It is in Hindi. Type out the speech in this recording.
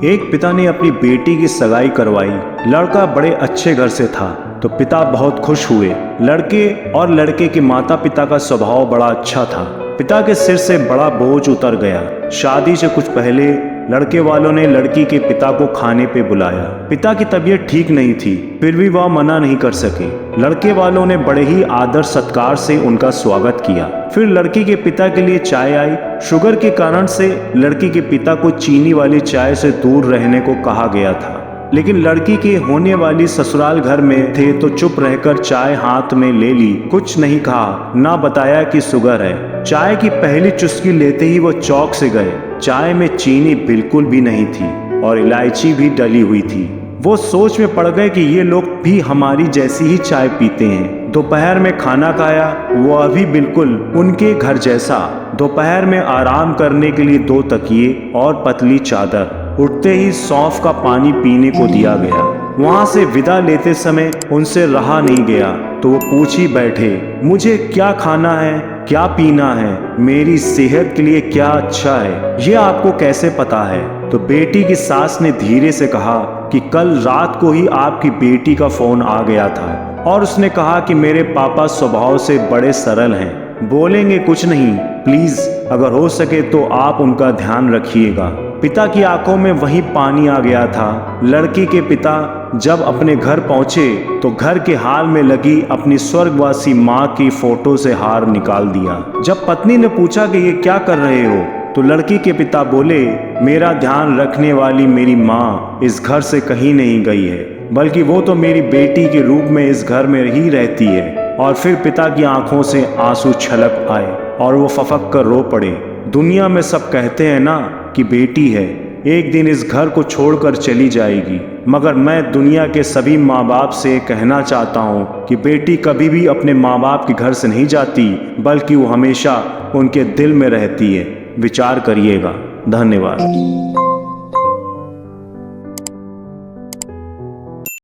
एक पिता ने अपनी बेटी की सगाई करवाई। लड़का बड़े अच्छे घर से था तो पिता बहुत खुश हुए। लड़के और लड़के के माता पिता का स्वभाव बड़ा अच्छा था। पिता के सिर से बड़ा बोझ उतर गया। शादी से कुछ पहले लड़के वालों ने लड़की के पिता को खाने पे बुलाया। पिता की तबीयत ठीक नहीं थी, फिर भी वह मना नहीं कर सके। लड़के वालों ने बड़े ही आदर सत्कार से उनका स्वागत किया। फिर लड़की के पिता के लिए चाय आई। शुगर के कारण से लड़की के पिता को चीनी वाली चाय से दूर रहने को कहा गया था, लेकिन लड़की के होने वाली ससुराल घर में थे तो चुप रहकर चाय हाथ में ले ली। कुछ नहीं कहा, ना बताया कि शुगर है। चाय की पहली चुस्की लेते ही वो चौंक से गए। चाय में चीनी बिल्कुल भी नहीं थी और इलायची भी डली हुई थी। वो सोच में पड़ गए कि ये लोग भी हमारी जैसी ही चाय पीते हैं। दोपहर में खाना खाया, वह भी बिल्कुल उनके घर जैसा। दोपहर में आराम करने के लिए 2 तकिए और पतली चादर। उठते ही सौंफ का पानी पीने को दिया गया। वहां से विदा लेते समय उनसे रहा नहीं गया तो वो पूछ ही बैठे, मुझे क्या खाना है, क्या पीना है, मेरी सेहत के लिए क्या अच्छा है, ये आपको कैसे पता है? तो बेटी की सास ने धीरे से कहा कि कल रात को ही आपकी बेटी का फोन आ गया था और उसने कहा कि मेरे पापा स्वभाव से बड़े सरल हैं, बोलेंगे कुछ नहीं, प्लीज अगर हो सके तो आप उनका ध्यान रखिएगा। पिता की आंखों में वही पानी आ गया था। लड़की के पिता जब अपने घर पहुंचे तो घर के हाल में लगी अपनी स्वर्गवासी माँ की फोटो से हार निकाल दिया। जब पत्नी ने पूछा कि ये क्या कर रहे हो, तो लड़की के पिता बोले, मेरा ध्यान रखने वाली मेरी माँ इस घर से कहीं नहीं गई है, बल्कि वो तो मेरी बेटी के रूप में इस घर में ही रहती है। और फिर पिता की आंखों से आंसू छलक आए और वो फफक कर रो पड़े। दुनिया में सब कहते हैं ना कि बेटी है एक दिन इस घर को छोड़कर चली जाएगी, मगर मैं दुनिया के सभी माँ बाप से कहना चाहता हूँ कि बेटी कभी भी अपने माँ बाप के घर से नहीं जाती, बल्कि वो हमेशा उनके दिल में रहती है। विचार करिएगा। धन्यवाद।